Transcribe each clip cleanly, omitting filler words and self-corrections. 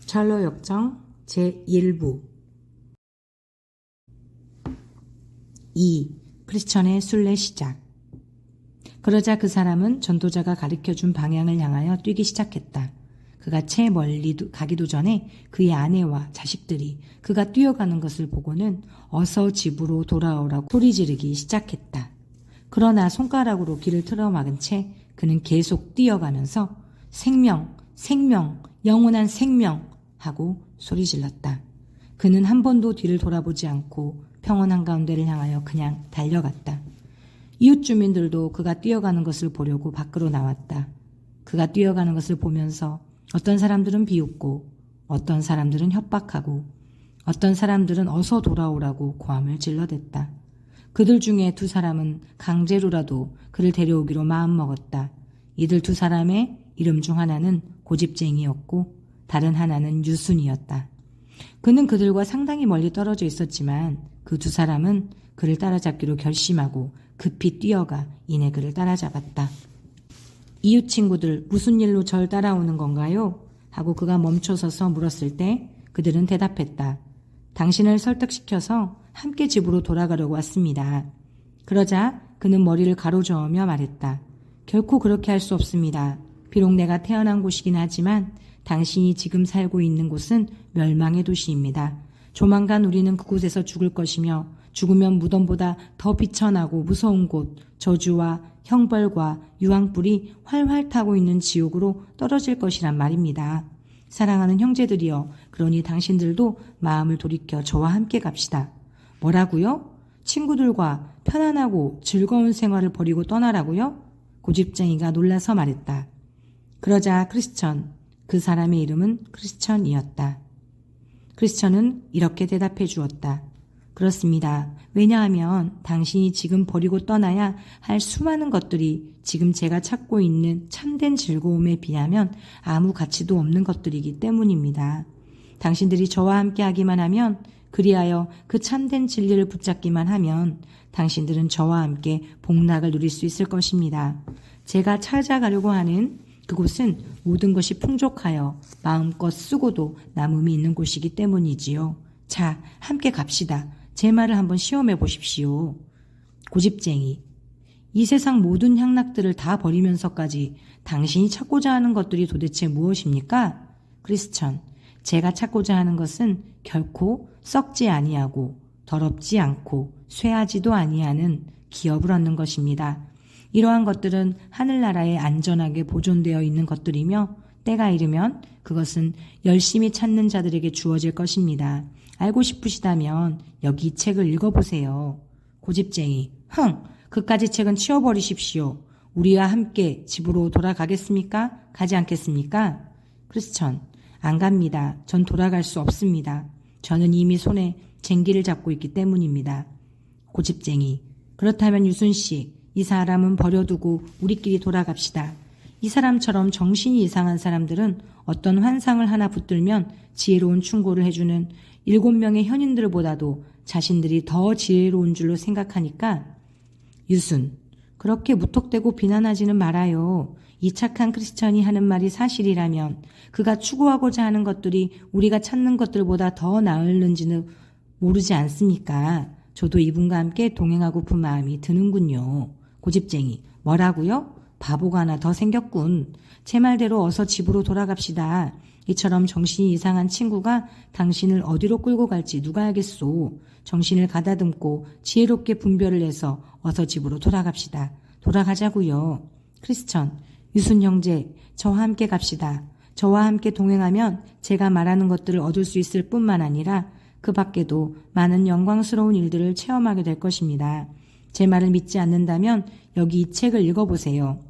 찰로 역정 제1부 2. 크리스천의 순례 시작. 그러자 그 사람은 전도자가 가르쳐준 방향을 향하여 뛰기 시작했다. 그가 채 멀리 가기도 전에 그의 아내와 자식들이 그가 뛰어가는 것을 보고는 어서 집으로 돌아오라고 소리 지르기 시작했다. 그러나 손가락으로 귀를 틀어막은 채 그는 계속 뛰어가면서 생명, 생명, 영원한 생명 하고 소리 질렀다. 그는 한 번도 뒤를 돌아보지 않고 평온 한가운데를 향하여 그냥 달려갔다. 이웃 주민들도 그가 뛰어가는 것을 보려고 밖으로 나왔다. 그가 뛰어가는 것을 보면서 어떤 사람들은 비웃고 어떤 사람들은 협박하고 어떤 사람들은 어서 돌아오라고 고함을 질러댔다. 그들 중에 두 사람은 강제로라도 그를 데려오기로 마음먹었다. 이들 두 사람의 이름 중 하나는 고집쟁이였고 다른 하나는 유순이었다. 그는 그들과 상당히 멀리 떨어져 있었지만 그 두 사람은 그를 따라잡기로 결심하고 급히 뛰어가 이내 그를 따라잡았다. 이웃 친구들, 무슨 일로 절 따라오는 건가요? 하고 그가 멈춰서서 물었을 때 그들은 대답했다. 당신을 설득시켜서 함께 집으로 돌아가려고 왔습니다. 그러자 그는 머리를 가로저으며 말했다. 결코 그렇게 할 수 없습니다. 비록 내가 태어난 곳이긴 하지만 당신이 지금 살고 있는 곳은 멸망의 도시입니다. 조만간 우리는 그곳에서 죽을 것이며 죽으면 무덤보다 더 비천하고 무서운 곳, 저주와 형벌과 유황불이 활활 타고 있는 지옥으로 떨어질 것이란 말입니다. 사랑하는 형제들이여, 그러니 당신들도 마음을 돌이켜 저와 함께 갑시다. 뭐라고요? 친구들과 편안하고 즐거운 생활을 버리고 떠나라고요? 고집쟁이가 놀라서 말했다. 그러자 크리스천, 그 사람의 이름은 크리스천이었다. 크리스천은 이렇게 대답해 주었다. 그렇습니다. 왜냐하면 당신이 지금 버리고 떠나야 할 수많은 것들이 지금 제가 찾고 있는 참된 즐거움에 비하면 아무 가치도 없는 것들이기 때문입니다. 당신들이 저와 함께 하기만 하면, 그리하여 그 참된 진리를 붙잡기만 하면 당신들은 저와 함께 복락을 누릴 수 있을 것입니다. 제가 찾아가려고 하는 그곳은 모든 것이 풍족하여 마음껏 쓰고도 남음이 있는 곳이기 때문이지요. 자, 함께 갑시다. 제 말을 한번 시험해 보십시오. 고집쟁이. 이 세상 모든 향락들을 다 버리면서까지 당신이 찾고자 하는 것들이 도대체 무엇입니까? 크리스천. 제가 찾고자 하는 것은 결코 썩지 아니하고 더럽지 않고 쇠하지도 아니하는 기업을 얻는 것입니다. 이러한 것들은 하늘나라에 안전하게 보존되어 있는 것들이며 때가 이르면 그것은 열심히 찾는 자들에게 주어질 것입니다. 알고 싶으시다면 여기 이 책을 읽어보세요. 고집쟁이. 그까지 책은 치워버리십시오. 우리와 함께 집으로 돌아가겠습니까? 가지 않겠습니까? 크리스천. 안 갑니다. 전 돌아갈 수 없습니다. 저는 이미 손에 쟁기를 잡고 있기 때문입니다. 고집쟁이. 그렇다면 유순씨, 이 사람은 버려두고 우리끼리 돌아갑시다. 이 사람처럼 정신이 이상한 사람들은 어떤 환상을 하나 붙들면 지혜로운 충고를 해주는 7명의 현인들보다도 자신들이 더 지혜로운 줄로 생각하니까. 유순, 그렇게 무턱대고 비난하지는 말아요. 이 착한 크리스천이 하는 말이 사실이라면 그가 추구하고자 하는 것들이 우리가 찾는 것들보다 더 나을는지는 모르지 않습니까? 저도 이분과 함께 동행하고픈 마음이 드는군요. 고집쟁이. 뭐라고요? 바보가 하나 더 생겼군. 제 말대로 어서 집으로 돌아갑시다. 이처럼 정신이 이상한 친구가 당신을 어디로 끌고 갈지 누가 알겠소. 정신을 가다듬고 지혜롭게 분별을 해서 어서 집으로 돌아갑시다. 돌아가자고요. 크리스천. 유순 형제, 저와 함께 갑시다. 저와 함께 동행하면 제가 말하는 것들을 얻을 수 있을 뿐만 아니라 그 밖에도 많은 영광스러운 일들을 체험하게 될 것입니다. 제 말을 믿지 않는다면 여기 이 책을 읽어보세요.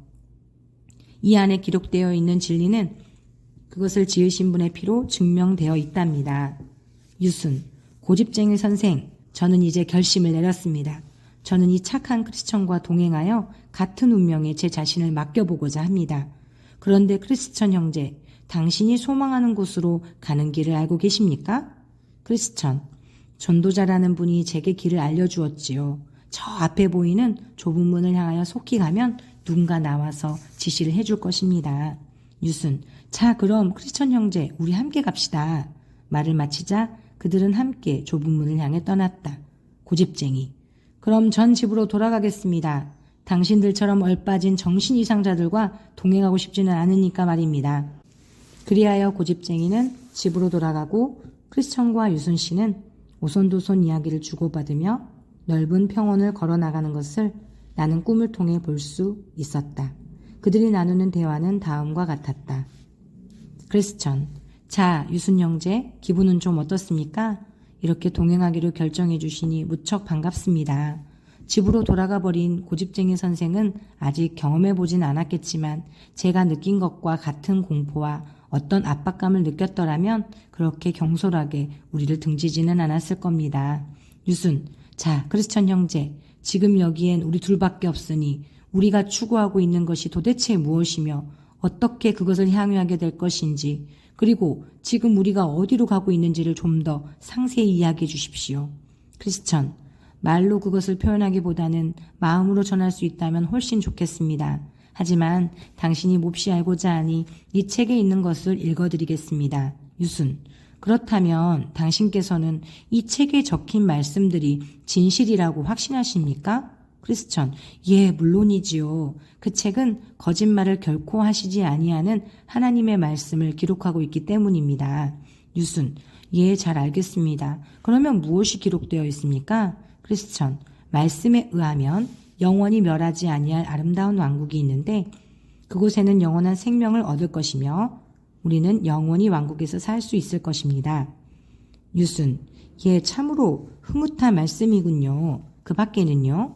이 안에 기록되어 있는 진리는 그것을 지으신 분의 피로 증명되어 있답니다. 유순, 고집쟁이 선생, 저는 이제 결심을 내렸습니다. 저는 이 착한 크리스천과 동행하여 같은 운명에 제 자신을 맡겨보고자 합니다. 그런데 크리스천 형제, 당신이 소망하는 곳으로 가는 길을 알고 계십니까? 크리스천, 전도자라는 분이 제게 길을 알려주었지요. 저 앞에 보이는 좁은 문을 향하여 속히 가면 누군가 나와서 지시를 해줄 것입니다. 유순, 자, 그럼 크리스천 형제, 우리 함께 갑시다. 말을 마치자 그들은 함께 좁은 문을 향해 떠났다. 고집쟁이. 그럼 전 집으로 돌아가겠습니다. 당신들처럼 얼빠진 정신 이상자들과 동행하고 싶지는 않으니까 말입니다. 그리하여 고집쟁이는 집으로 돌아가고 크리스천과 유순 씨는 오손도손 이야기를 주고받으며 넓은 평원을 걸어나가는 것을 나는 꿈을 통해 볼 수 있었다. 그들이 나누는 대화는 다음과 같았다. 크리스천, 자, 유순 형제, 기분은 좀 어떻습니까? 이렇게 동행하기로 결정해 주시니 무척 반갑습니다. 집으로 돌아가 버린 고집쟁이 선생은 아직 경험해 보진 않았겠지만 제가 느낀 것과 같은 공포와 어떤 압박감을 느꼈더라면 그렇게 경솔하게 우리를 등지지는 않았을 겁니다. 유순, 자, 크리스천 형제, 지금 여기엔 우리 둘밖에 없으니 우리가 추구하고 있는 것이 도대체 무엇이며 어떻게 그것을 향유하게 될 것인지, 그리고 지금 우리가 어디로 가고 있는지를 좀 더 상세히 이야기해 주십시오. 크리스천, 말로 그것을 표현하기보다는 마음으로 전할 수 있다면 훨씬 좋겠습니다. 하지만 당신이 몹시 알고자 하니 이 책에 있는 것을 읽어드리겠습니다. 유순, 그렇다면 당신께서는 이 책에 적힌 말씀들이 진실이라고 확신하십니까? 크리스천, 예, 물론이지요. 그 책은 거짓말을 결코 하시지 아니하는 하나님의 말씀을 기록하고 있기 때문입니다. 유순, 예, 잘 알겠습니다. 그러면 무엇이 기록되어 있습니까? 크리스천, 말씀에 의하면 영원히 멸하지 아니할 아름다운 왕국이 있는데 그곳에는 영원한 생명을 얻을 것이며 우리는 영원히 왕국에서 살 수 있을 것입니다. 유순, 예, 참으로 흐뭇한 말씀이군요. 그 밖에는요?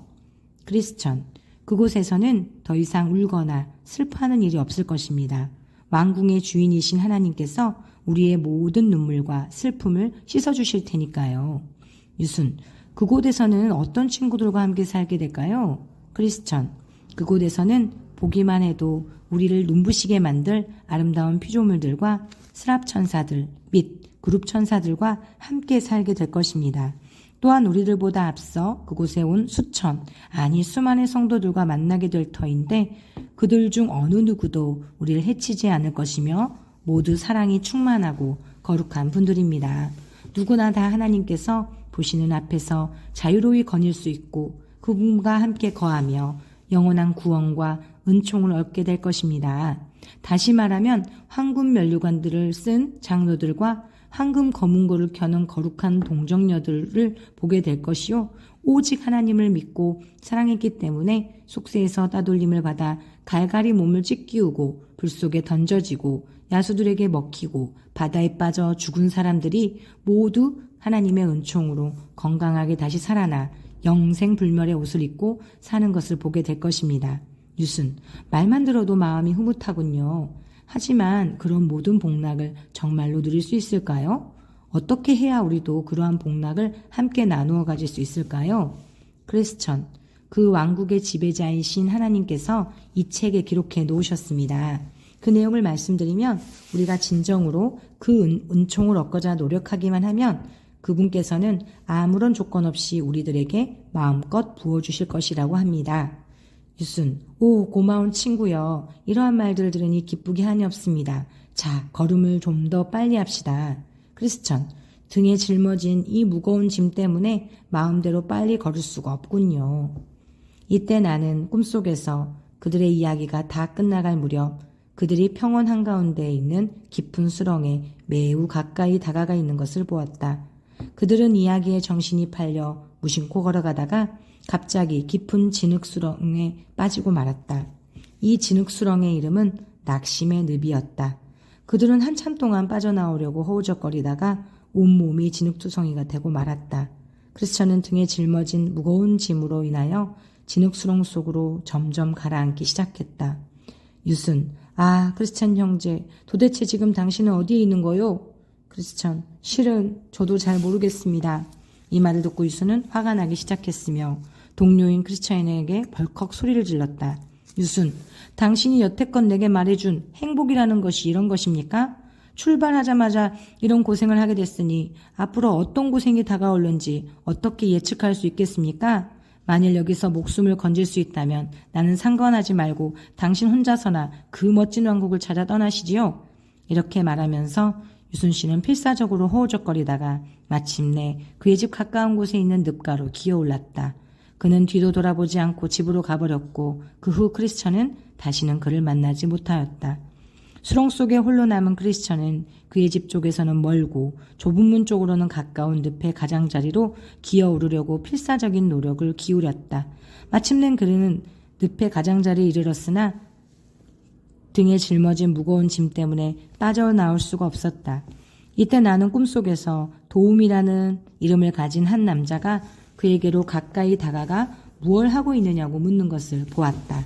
크리스천, 그곳에서는 더 이상 울거나 슬퍼하는 일이 없을 것입니다. 왕궁의 주인이신 하나님께서 우리의 모든 눈물과 슬픔을 씻어주실 테니까요. 유순, 그곳에서는 어떤 친구들과 함께 살게 될까요? 크리스천, 그곳에서는 보기만 해도 우리를 눈부시게 만들 아름다운 피조물들과 스랍천사들 및 그룹천사들과 함께 살게 될 것입니다. 또한 우리들보다 앞서 그곳에 온 수천, 아니 수만의 성도들과 만나게 될 터인데 그들 중 어느 누구도 우리를 해치지 않을 것이며 모두 사랑이 충만하고 거룩한 분들입니다. 누구나 다 하나님께서 보시는 앞에서 자유로이 거닐 수 있고 그분과 함께 거하며 영원한 구원과 은총을 얻게 될 것입니다. 다시 말하면 황금 면류관들을 쓴 장로들과 황금 거문고를 켜는 거룩한 동정녀들을 보게 될 것이요. 오직 하나님을 믿고 사랑했기 때문에 속세에서 따돌림을 받아 갈갈이 몸을 찢기우고 불 속에 던져지고 야수들에게 먹히고 바다에 빠져 죽은 사람들이 모두 하나님의 은총으로 건강하게 다시 살아나 영생불멸의 옷을 입고 사는 것을 보게 될 것입니다. 유순, 말만 들어도 마음이 흐뭇하군요. 하지만 그런 모든 복락을 정말로 누릴 수 있을까요? 어떻게 해야 우리도 그러한 복락을 함께 나누어 가질 수 있을까요? 크리스천, 그 왕국의 지배자이신 하나님께서 이 책에 기록해 놓으셨습니다. 그 내용을 말씀드리면 우리가 진정으로 그 은총을 얻고자 노력하기만 하면 그분께서는 아무런 조건 없이 우리들에게 마음껏 부어주실 것이라고 합니다. 유순, 오, 고마운 친구여. 이러한 말들을 들으니 기쁘게 한이 없습니다. 자, 걸음을 좀 더 빨리 합시다. 크리스천, 등에 짊어진 이 무거운 짐 때문에 마음대로 빨리 걸을 수가 없군요. 이때 나는 꿈속에서 그들의 이야기가 다 끝나갈 무렵 그들이 평원 한가운데 있는 깊은 수렁에 매우 가까이 다가가 있는 것을 보았다. 그들은 이야기에 정신이 팔려 무심코 걸어가다가 갑자기 깊은 진흙수렁에 빠지고 말았다. 이 진흙수렁의 이름은 낙심의 늪이었다. 그들은 한참 동안 빠져나오려고 허우적거리다가 온몸이 진흙투성이가 되고 말았다. 크리스천은 등에 짊어진 무거운 짐으로 인하여 진흙수렁 속으로 점점 가라앉기 시작했다. 유순, 아, 크리스천 형제, 도대체 지금 당신은 어디에 있는 거요? 크리스천, 실은 저도 잘 모르겠습니다. 이 말을 듣고 유순은 화가 나기 시작했으며 동료인 크리스천에게 벌컥 소리를 질렀다. 유순, 당신이 여태껏 내게 말해준 행복이라는 것이 이런 것입니까? 출발하자마자 이런 고생을 하게 됐으니 앞으로 어떤 고생이 다가올는지 어떻게 예측할 수 있겠습니까? 만일 여기서 목숨을 건질 수 있다면 나는 상관하지 말고 당신 혼자서나 그 멋진 왕국을 찾아 떠나시지요. 이렇게 말하면서 유순 씨는 필사적으로 허우적거리다가 마침내 그의 집 가까운 곳에 있는 늪가로 기어올랐다. 그는 뒤도 돌아보지 않고 집으로 가버렸고 그 후 크리스천은 다시는 그를 만나지 못하였다. 수렁 속에 홀로 남은 크리스천은 그의 집 쪽에서는 멀고 좁은 문 쪽으로는 가까운 늪의 가장자리로 기어오르려고 필사적인 노력을 기울였다. 마침내 그는 늪의 가장자리에 이르렀으나 등에 짊어진 무거운 짐 때문에 빠져나올 수가 없었다. 이때 나는 꿈속에서 도움이라는 이름을 가진 한 남자가 그에게로 가까이 다가가 무얼 하고 있느냐고 묻는 것을 보았다.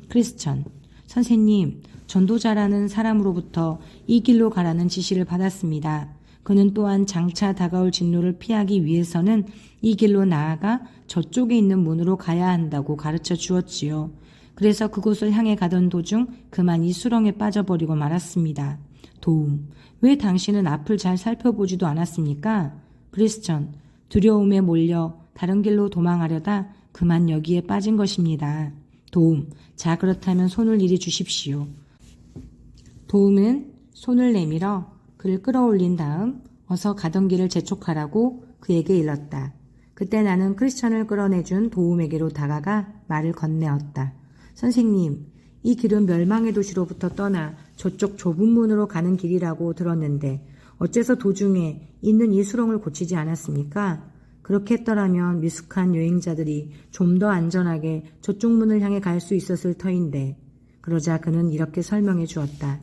크리스천, 선생님, 전도자라는 사람으로부터 이 길로 가라는 지시를 받았습니다. 그는 또한 장차 다가올 진노를 피하기 위해서는 이 길로 나아가 저쪽에 있는 문으로 가야 한다고 가르쳐 주었지요. 그래서 그곳을 향해 가던 도중 그만 이 수렁에 빠져버리고 말았습니다. 도움, 왜 당신은 앞을 잘 살펴보지도 않았습니까? 크리스천, 두려움에 몰려 다른 길로 도망하려다 그만 여기에 빠진 것입니다. 도움, 자 그렇다면 손을 이리 주십시오. 도움은 손을 내밀어 그를 끌어올린 다음 어서 가던 길을 재촉하라고 그에게 일렀다. 그때 나는 크리스천을 끌어내준 도움에게로 다가가 말을 건네었다. 선생님, 이 길은 멸망의 도시로부터 떠나 저쪽 좁은 문으로 가는 길이라고 들었는데 어째서 도중에 있는 이 수렁을 고치지 않았습니까? 그렇게 했더라면 미숙한 여행자들이 좀 더 안전하게 저쪽 문을 향해 갈 수 있었을 터인데. 그러자 그는 이렇게 설명해 주었다.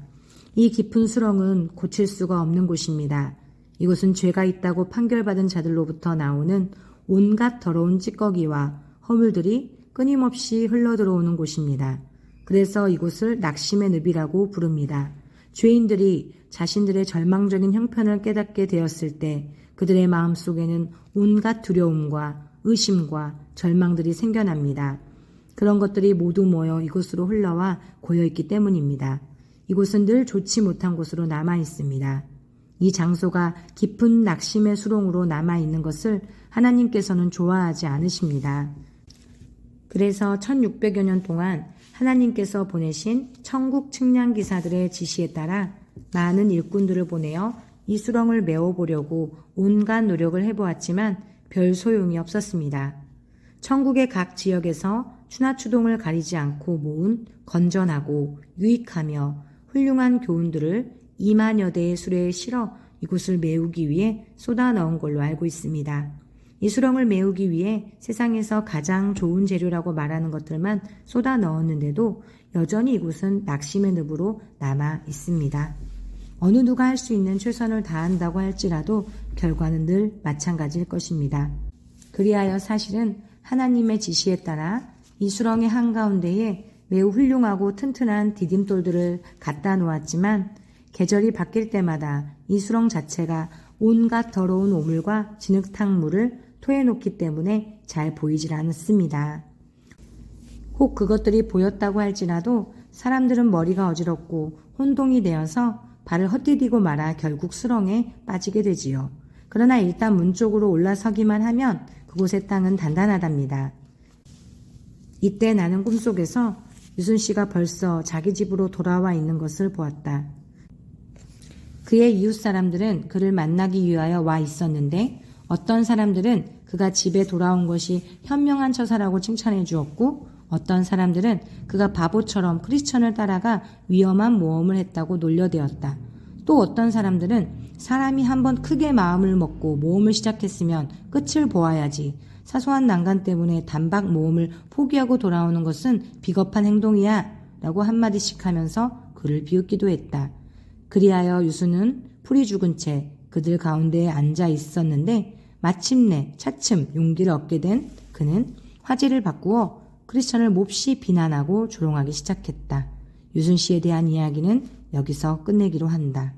이 깊은 수렁은 고칠 수가 없는 곳입니다. 이곳은 죄가 있다고 판결받은 자들로부터 나오는 온갖 더러운 찌꺼기와 허물들이 끊임없이 흘러들어오는 곳입니다. 그래서 이곳을 낙심의 늪이라고 부릅니다. 죄인들이 자신들의 절망적인 형편을 깨닫게 되었을 때 그들의 마음속에는 온갖 두려움과 의심과 절망들이 생겨납니다. 그런 것들이 모두 모여 이곳으로 흘러와 고여있기 때문입니다. 이곳은 늘 좋지 못한 곳으로 남아 있습니다. 이 장소가 깊은 낙심의 수렁으로 남아있는 것을 하나님께서는 좋아하지 않으십니다. 그래서 1600여 년 동안 하나님께서 보내신 천국 측량기사들의 지시에 따라 많은 일꾼들을 보내어 이 수렁을 메워보려고 온갖 노력을 해보았지만 별 소용이 없었습니다. 천국의 각 지역에서 추나추동을 가리지 않고 모은 건전하고 유익하며 훌륭한 교훈들을 2만여 대의 수레에 실어 이곳을 메우기 위해 쏟아 넣은 걸로 알고 있습니다. 이 수렁을 메우기 위해 세상에서 가장 좋은 재료라고 말하는 것들만 쏟아 넣었는데도 여전히 이곳은 낙심의 늪으로 남아 있습니다. 어느 누가 할 수 있는 최선을 다한다고 할지라도 결과는 늘 마찬가지일 것입니다. 그리하여 사실은 하나님의 지시에 따라 이 수렁의 한가운데에 매우 훌륭하고 튼튼한 디딤돌들을 갖다 놓았지만 계절이 바뀔 때마다 이 수렁 자체가 온갖 더러운 오물과 진흙탕물을 토해놓기 때문에 잘 보이질 않습니다. 혹 그것들이 보였다고 할지라도 사람들은 머리가 어지럽고 혼동이 되어서 발을 헛디디고 말아 결국 수렁에 빠지게 되지요. 그러나 일단 문 쪽으로 올라서기만 하면 그곳의 땅은 단단하답니다. 이때 나는 꿈속에서 유순 씨가 벌써 자기 집으로 돌아와 있는 것을 보았다. 그의 이웃 사람들은 그를 만나기 위하여 와 있었는데 어떤 사람들은 그가 집에 돌아온 것이 현명한 처사라고 칭찬해 주었고 어떤 사람들은 그가 바보처럼 크리스천을 따라가 위험한 모험을 했다고 놀려대었다. 또 어떤 사람들은 사람이 한번 크게 마음을 먹고 모험을 시작했으면 끝을 보아야지. 사소한 난간 때문에 단박 모험을 포기하고 돌아오는 것은 비겁한 행동이야 라고 한마디씩 하면서 그를 비웃기도 했다. 그리하여 유수는 풀이 죽은 채 그들 가운데에 앉아 있었는데 마침내 차츰 용기를 얻게 된 그는 화제를 바꾸어 크리스천을 몹시 비난하고 조롱하기 시작했다. 유순 씨에 대한 이야기는 여기서 끝내기로 한다.